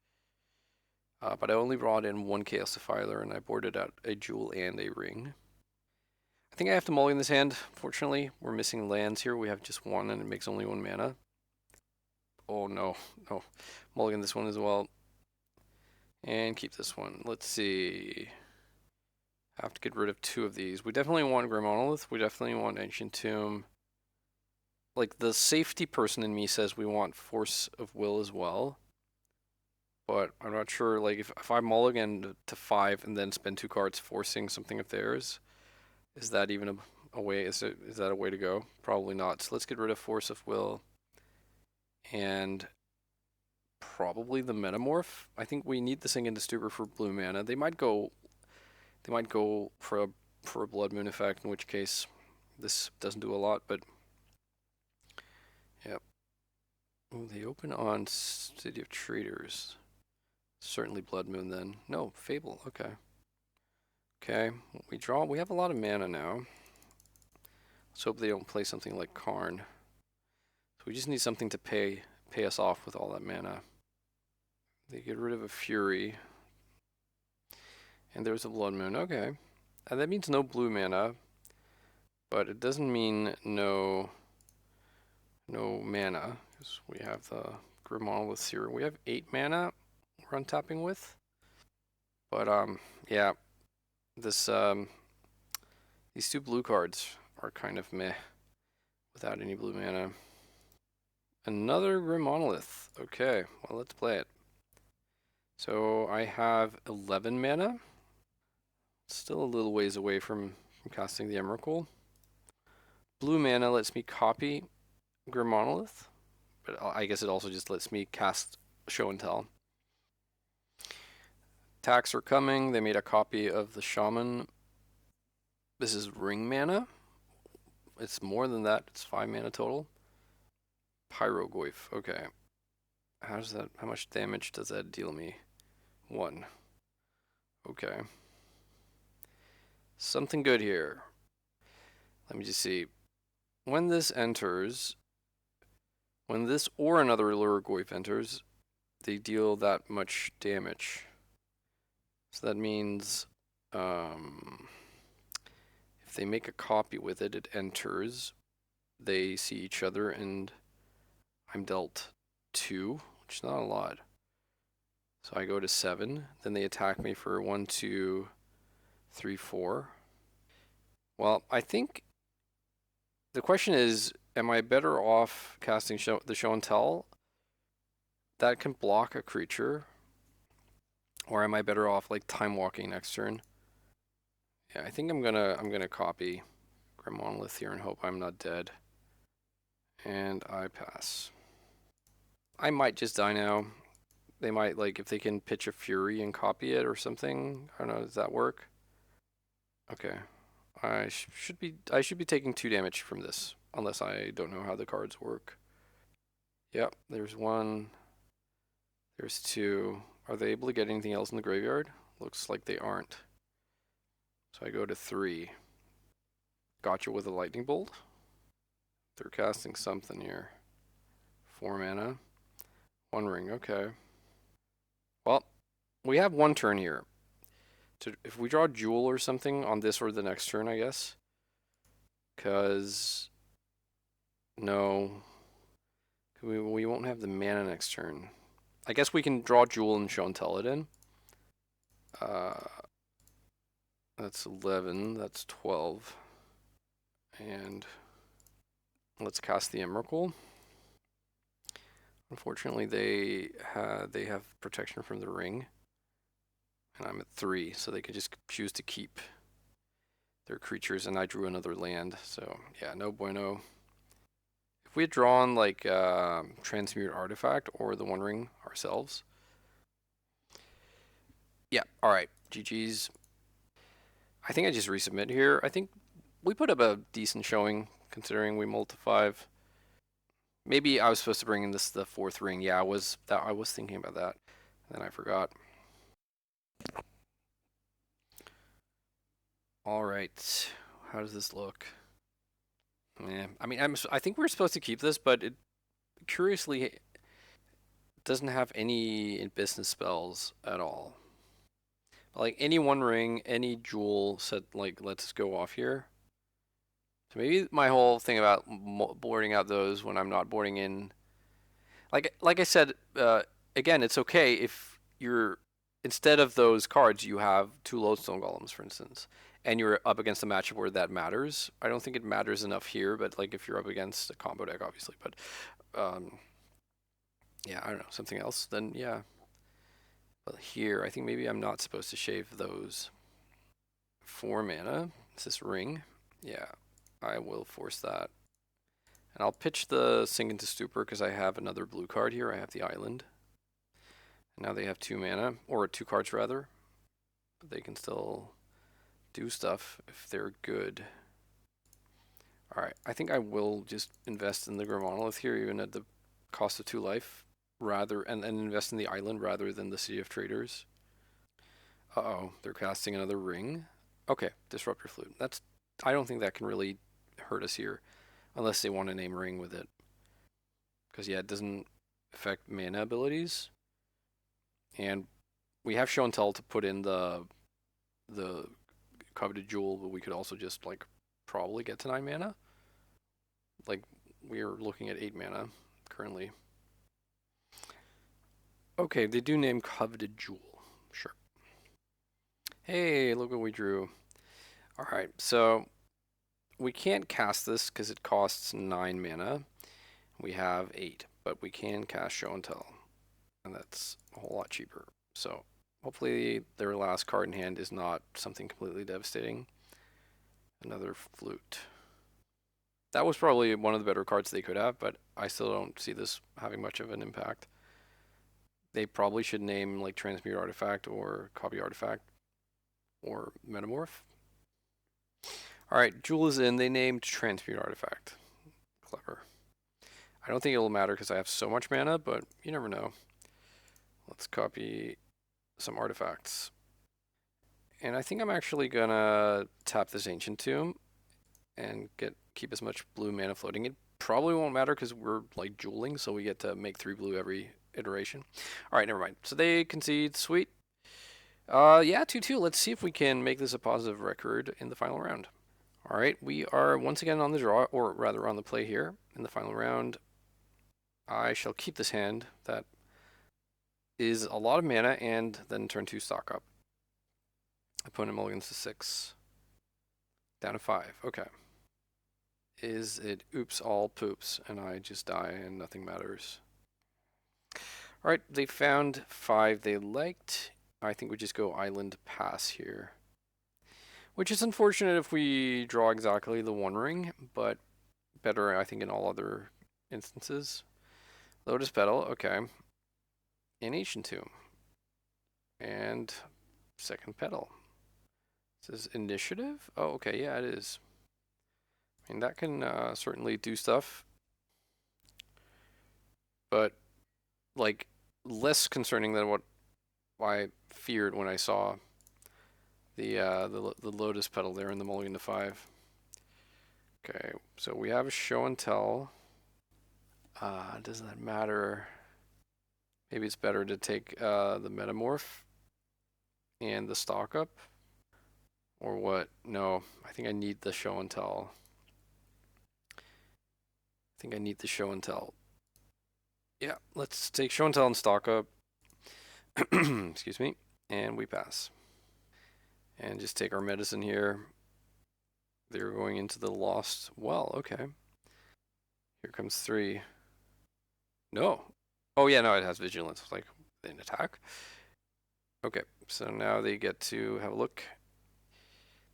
But I only brought in 1 Chaos Defiler, and I boarded out a jewel and a ring. I think I have to mulligan this hand. Fortunately, we're missing lands here. We have just 1, and it makes only 1 mana. Oh no, no. Mulligan this one as well. And keep this one. Let's see. Have to get rid of 2 of these. We definitely want Grim Monolith. We definitely want Ancient Tomb. Like, the safety person in me says we want Force of Will as well. But I'm not sure, like, if I mulligan to 5 and then spend 2 cards forcing something of theirs, is that even a way? Is that a way to go? Probably not. So let's get rid of Force of Will. And probably the Metamorph. I think we need the Sink into Stupor for blue mana. They might go for a Blood Moon effect, in which case this doesn't do a lot, but yep. Ooh, they open on City of Traders. Certainly Blood Moon then. No, Fable, okay. Okay, we draw. We have a lot of mana now. Let's hope they don't play something like Karn. So we just need something to pay us off with all that mana. They get rid of a Fury. And there's a Blood Moon, okay. And that means no blue mana, but it doesn't mean no mana, because we have the Grim Monolith here. We have 8 mana we're untapping with. But yeah, this these 2 blue cards are kind of meh without any blue mana. Another Grim Monolith. Okay, well, let's play it. So I have 11 mana. Still a little ways away from casting the Emrakul. Blue mana lets me copy Grim Monolith, but I guess it also just lets me cast Show and Tell. Attacks are coming. They made a copy of the Shaman. This is ring mana. It's more than that. It's 5 mana total. Pyrogoyf. Okay. How much damage does that deal me? 1. Okay. Something good here. Let me just see. When this or another Lurgoyf enters, they deal that much damage. So that means if they make a copy with it, it enters. They see each other, and I'm dealt 2, which is not a lot. So I go to 7. Then they attack me for 1, 2, 3, 4. Well, I think the question is, am I better off casting the Show and Tell that can block a creature, or am I better off like Time Walking next turn? Yeah, I think I'm gonna copy Grim Monolith here and hope I'm not dead. And I pass. I might just die now. They might, like, if they can pitch a Fury and copy it or something. I don't know, does that work? Okay. I should be taking 2 damage from this, unless I don't know how the cards work. Yep, there's 1. There's 2. Are they able to get anything else in the graveyard? Looks like they aren't. So I go to 3. Gotcha with a lightning bolt. They're casting something here. 4 mana. 1 ring, okay. Well, we have 1 turn here. So if we draw a Jewel or something on this or the next turn, I guess. Because no, we won't have the mana next turn. I guess we can draw Jewel and Show and Tell it in. That's 11. That's 12. And let's cast the Emrakul. Unfortunately, they have protection from the ring, and I'm at 3, so they could just choose to keep their creatures, and I drew another land. So yeah, no bueno. If we had drawn like Transmute Artifact or the One Ring ourselves, yeah. All right, GG's. I think I just resubmit here. I think we put up a decent showing considering we mulled to 5. Maybe I was supposed to bring in the 4th ring. Yeah, I was thinking about that, and then I forgot. All right, how does this look? Yeah, I mean, I think we're supposed to keep this, but it curiously doesn't have any business spells at all. Like any One Ring, any jewel said like let's go off here. So maybe my whole thing about boarding out those when I'm not boarding in, like I said, again, it's okay if you're instead of those cards you have 2 lodestone golems, for instance, and you're up against a matchup where that matters. I don't think it matters enough here, but like if you're up against a combo deck, obviously, but yeah, I don't know, something else, then yeah. But here, I think maybe I'm not supposed to shave those. 4 mana. Is this ring? Yeah, I will force that. And I'll pitch the Sink into Stupor because I have another blue card here. I have the island. Now they have 2 mana, or 2 cards rather. But they can still do stuff if they're good. Alright, I think I will just invest in the Grim Monolith here, even at the cost of 2 life, and invest in the island rather than the City of Traders. Uh-oh, they're casting another ring. Okay, Disrupt Your Flute. I don't think that can really hurt us here, unless they want to name ring with it. Because yeah, it doesn't affect mana abilities. And we have Show and Tell to put in the Coveted Jewel, but we could also just like probably get to 9 mana. Like we're looking at 8 mana currently. Okay, they do name Coveted Jewel. Sure. Hey, look what we drew. Alright, so we can't cast this because it costs 9 mana. We have 8, but we can cast Show and Tell, and that's a whole lot cheaper. So hopefully their last card in hand is not something completely devastating. Another Flute. That was probably one of the better cards they could have, but I still don't see this having much of an impact. They probably should name like Transmute Artifact or Copy Artifact or Metamorph. Alright, Jewel is in. They named Transmute Artifact. Clever. I don't think it'll matter because I have so much mana, but you never know. Let's copy some artifacts. And I think I'm actually gonna tap this Ancient Tomb and keep as much blue mana floating. It probably won't matter because we're like jeweling, so we get to make 3 blue every iteration. Alright, never mind. So they concede. Sweet. Yeah, 2-2. Let's see if we can make this a positive record in the final round. Alright, we are once again on the draw, or rather on the play here in the final round. I shall keep this hand that is a lot of mana and then turn 2 stock up. Opponent mulligans to 6. Down to 5. Okay. Is it oops all poops and I just die and nothing matters? Alright, they found 5 they liked. I think we just go island pass here. Which is unfortunate if we draw exactly the One Ring, but better I think in all other instances. Lotus Petal, okay. An Ancient Tomb. And second petal. This is initiative? Oh, okay, yeah, it is. I mean, that can certainly do stuff. But, like, less concerning than what I feared when I saw the Lotus Petal there in the mulligan to 5. Okay, so we have a Show and Tell. Does that matter? Maybe it's better to take the Metamorph and the stock up. Or what? No, I think I need the Show and Tell. I think I need the Show and Tell. Yeah, let's take Show and Tell and stock up. Excuse me. And we pass. And just take our medicine here. They're going into the Lost Well. Okay. Here comes 3. No. Oh yeah, no, it has vigilance. Like an attack. Okay, so now they get to have a look.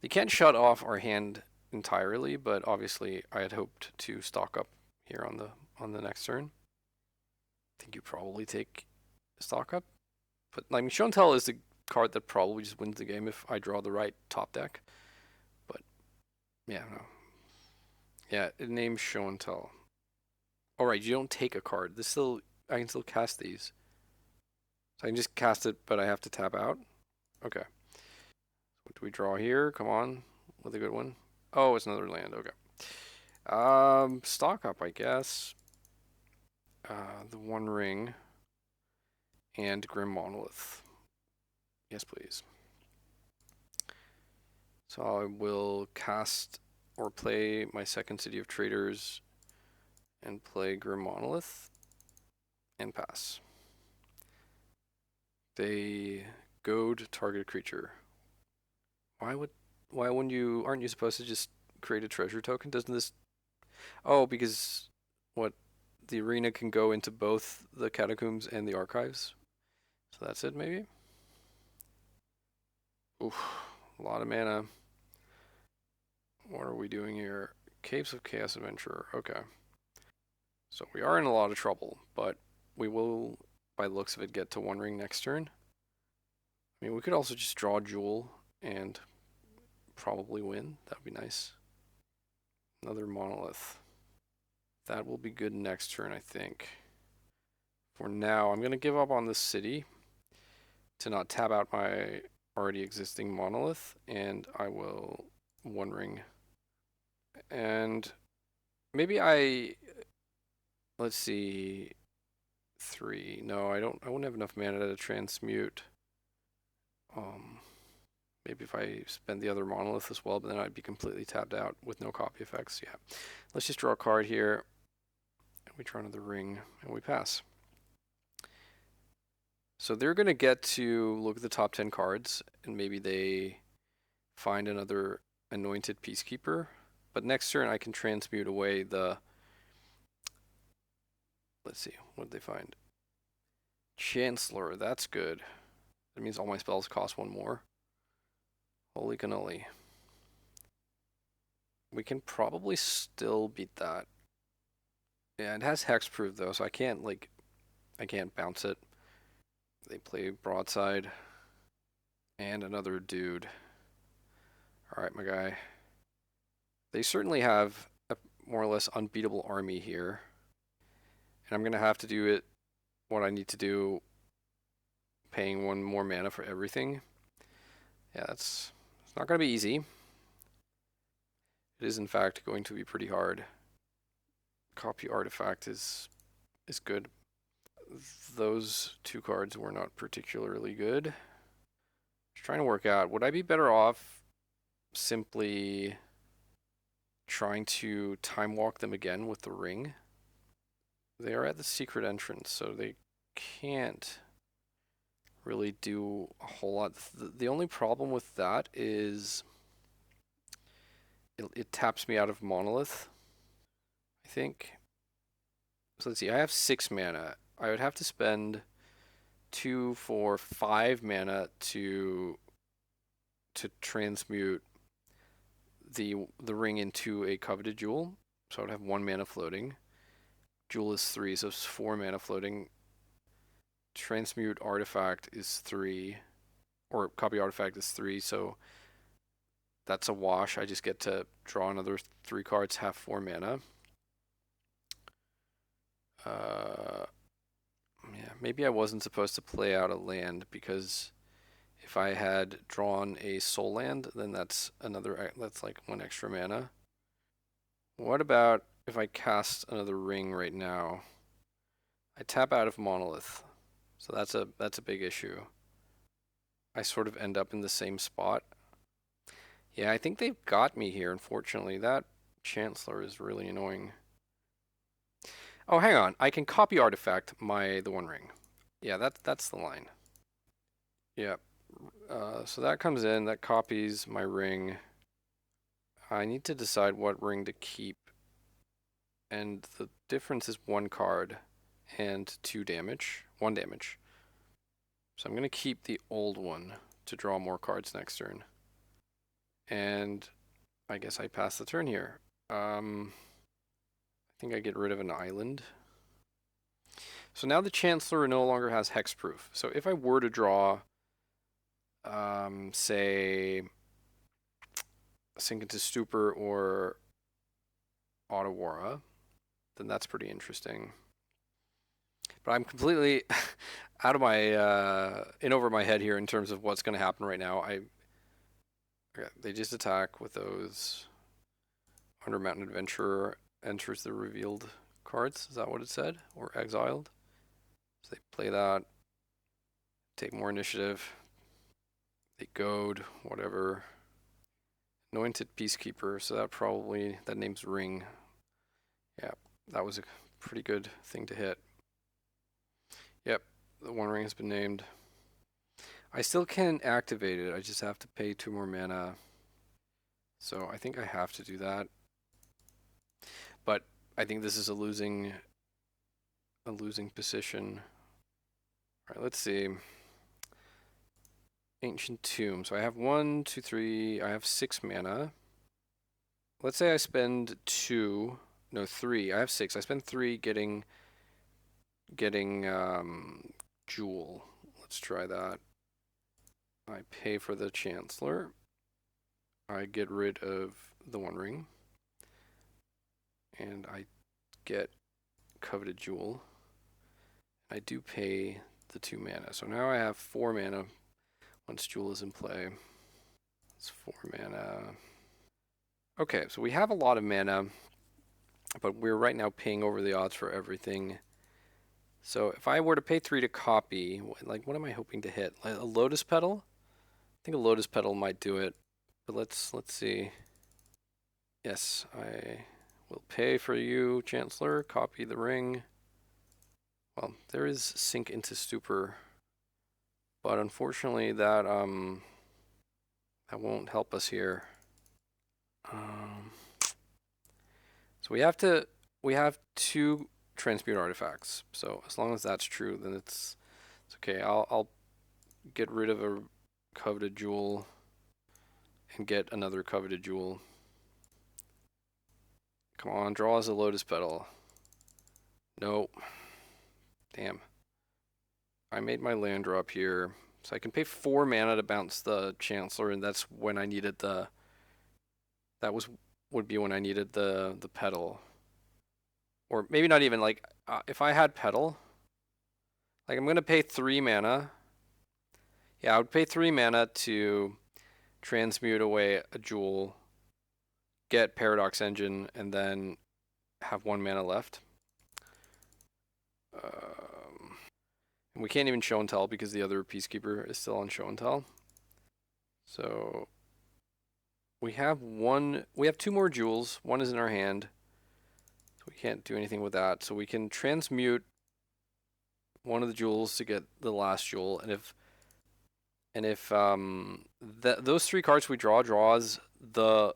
They can't shut off our hand entirely, but obviously I had hoped to stock up here on the next turn. I think you probably take stock up, but I mean, Show and Tell is the card that probably just wins the game if I draw the right top deck. But yeah, no, yeah, it names Show and Tell. All right, you don't take a card. This still, I can still cast these. So I can just cast it, but I have to tap out. Okay. What do we draw here? Come on, with a good one. Oh, it's another land. Okay. Stock up, I guess. The One Ring and Grim Monolith. Yes, please. So I will cast or play my second City of Traders and play Grim Monolith and pass. They goad target creature. Why wouldn't you, aren't you supposed to just create a treasure token? Doesn't this, oh, because what, the arena can go into both the catacombs and the archives? So that's it, maybe? Oof, a lot of mana. What are we doing here? Caves of Chaos Adventurer. Okay. So we are in a lot of trouble, but we will, by the looks of it, get to One Ring next turn. I mean, we could also just draw Jewel and probably win. That would be nice. Another Monolith. That will be good next turn, I think. For now, I'm going to give up on this city to not tap out my already existing Monolith, and I will One Ring. And maybe let's see, 3. No, I wouldn't have enough mana to transmute. Maybe if I spend the other Monolith as well, but then I'd be completely tapped out with no copy effects. Yeah. Let's just draw a card here. And we draw another ring, and we pass. So they're going to get to look at the top 10 cards, and maybe they find another Anointed Peacekeeper. But next turn, I can transmute away the... Let's see, what did they find? Chancellor, that's good. That means all my spells cost 1 more. Holy cannoli. We can probably still beat that. Yeah, it has hexproof though, so I can't bounce it. They play broadside. And another dude. Alright, my guy. They certainly have a more or less unbeatable army here. And I'm gonna have to do it what I need to do, paying 1 more mana for everything. Yeah, it's not gonna be easy. It is in fact going to be pretty hard. Copy artifact is good. Those 2 cards were not particularly good. Just trying to work out, would I be better off simply trying to time walk them again with the ring? They are at the secret entrance, so they can't really do a whole lot. The only problem with that is it taps me out of Monolith, I think. So let's see, I have 6 mana. I would have to spend 2, 4, 5 mana to transmute the ring into a Coveted Jewel. So I would have 1 mana floating. Jewel is 3, so it's 4 mana floating. Transmute artifact is 3, or copy artifact is 3, so that's a wash. I just get to draw another 3 cards, have 4 mana. Yeah, maybe I wasn't supposed to play out a land, because if I had drawn a soul land, then that's like 1 extra mana. What about if I cast another ring right now? I tap out of Monolith, so that's a big issue. I sort of end up in the same spot. Yeah, I think they've got me here, unfortunately. That Chancellor is really annoying. Oh, hang on. I can copy artifact the One Ring. Yeah, that's the line. Yeah. So that comes in, that copies my ring. I need to decide what ring to keep. And the difference is 1 card. and 2 damage, 1 damage. So I'm going to keep the old one to draw more cards next turn. And I guess I pass the turn here. I think I get rid of an island. So now the Chancellor no longer has hexproof. So if I were to draw, say, Sink into Stupor or Otawara, then that's pretty interesting. But I'm completely out of my in over my head here in terms of what's going to happen right now. They just attack with those. Under Mountain Adventurer enters the revealed cards. Is that what it said? Or exiled? So they play that. Take more initiative. They goad, whatever. Anointed Peacekeeper. So that name's Ring. Yeah, that was a pretty good thing to hit. Yep, the One Ring has been named. I still can activate it. I just have to pay 2 more mana. So I think I have to do that. But I think this is a losing position. All right, let's see. Ancient Tomb. So I have 1, 2, 3. I have 6 mana. Let's say I spend 2. No, 3. I have 6. I spend 3 getting Jewel. Let's try that. I pay for the Chancellor. I get rid of the One Ring. And I get Coveted Jewel. I do pay the 2 mana. So now I have 4 mana once Jewel is in play. It's 4 mana. Okay, so we have a lot of mana, but we're right now paying over the odds for everything. So if I were to pay 3 to copy, like what am I hoping to hit? Like a Lotus Petal? I think a Lotus Petal might do it. But let's see. Yes, I will pay for you, Chancellor. Copy the ring. Well, there is Sink into Stupor, but unfortunately that won't help us here. So we have 2 Transmute artifacts. So as long as that's true, then it's okay. I'll get rid of a Coveted Jewel and get another Coveted Jewel. Come on, draw as a Lotus Petal. Nope. Damn. I made my land drop here. So I can pay 4 mana to bounce the Chancellor, and that's when I needed the... would be when I needed the Petal. Or maybe not even, like, if I had Petal, like, I'm going to pay 3 mana. Yeah, I would pay 3 mana to transmute away a Jewel, get Paradox Engine, and then have 1 mana left. And we can't even show and tell because the other Peacekeeper is still on show and tell. So we have 2 more jewels. 1 is in our hand. So we can't do anything with that. So we can transmute one of the jewels to get the last jewel. And if those 3 cards we draws the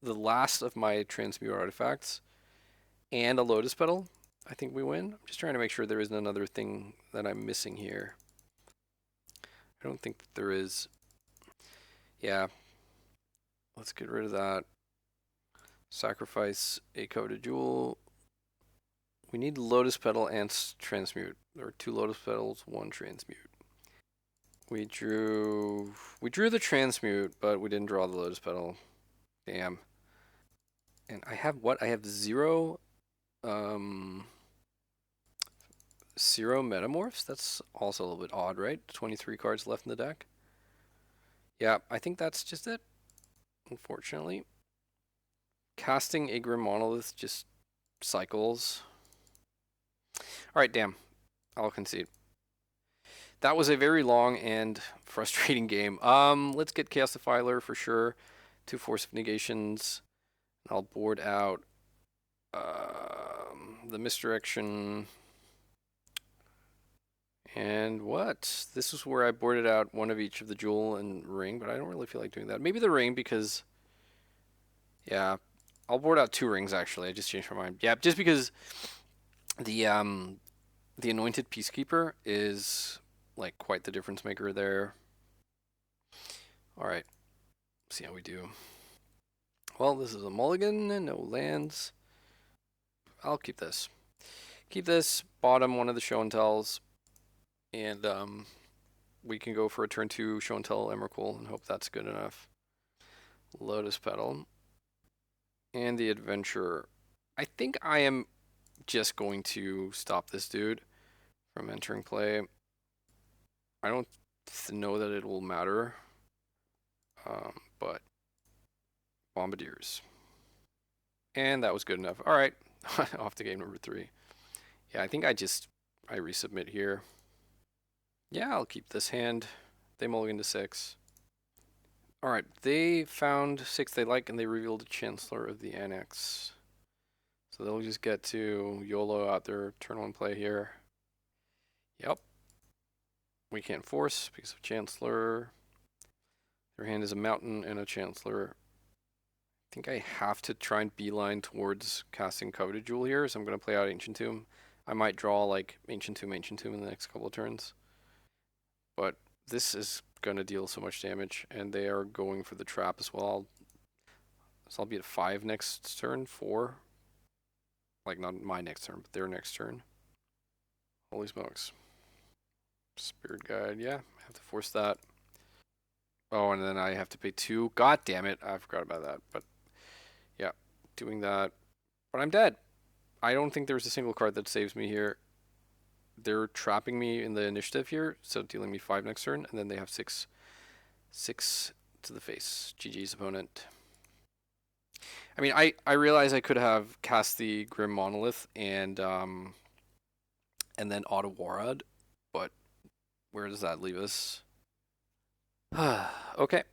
last of my transmute artifacts and a Lotus Petal, I think we win. I'm just trying to make sure there isn't another thing that I'm missing here. I don't think that there is. Yeah. Let's get rid of that. Sacrifice a Coveted Jewel. We need Lotus Petal and Transmute. There are 2 Lotus Petals, 1 Transmute. We drew the Transmute, but we didn't draw the Lotus Petal. Damn. And I have what? I have 0 Metamorphs? That's also a little bit odd, right? 23 cards left in the deck. Yeah, I think that's just it, unfortunately. Casting a Grim Monolith just cycles. Alright, damn. I'll concede. That was a very long and frustrating game. Let's get Chaos Defiler for sure. 2 Force of Negations. I'll board out the Misdirection. And what? This is where I boarded out 1 of each of the Jewel and Ring, but I don't really feel like doing that. Maybe the Ring because, yeah, I'll board out 2 rings actually. I just changed my mind. Yeah, just because The um the Anointed Peacekeeper is like quite the difference maker there. All right, see how we do. Well, this is a mulligan and no lands. I'll keep this. Keep this bottom one of the show and tells, and we can go for a turn 2 show and tell Emrakul and hope that's good enough. Lotus Petal and the Adventurer. I think I am just going to stop this dude from entering play. I don't know that it will matter, but Bombardiers. And that was good enough. All right, off to game number 3. Yeah, I think I resubmit here. Yeah, I'll keep this hand. They mulligan to 6. All right, they found 6 they like, and they revealed the Chancellor of the Annex. So they'll just get to YOLO out their turn 1 play here. Yep. We can't force because of Chancellor. Their hand is a Mountain and a Chancellor. I think I have to try and beeline towards casting Coveted Jewel here, so I'm going to play out Ancient Tomb. I might draw like Ancient Tomb in the next couple of turns. But this is going to deal so much damage, and they are going for the trap as well. So I'll be at 5 next turn, 4. Like, not my next turn, but their next turn. Holy smokes. Spirit Guide, yeah, I have to force that. Oh, and then I have to pay 2. God damn it, I forgot about that. But, yeah, doing that. But I'm dead. I don't think there's a single card that saves me here. They're trapping me in the initiative here, so dealing me 5 next turn, and then they have 6 to the face. GG's opponent. I mean, I realize I could have cast the Grim Monolith and then Auto Warad, but where does that leave us? Okay.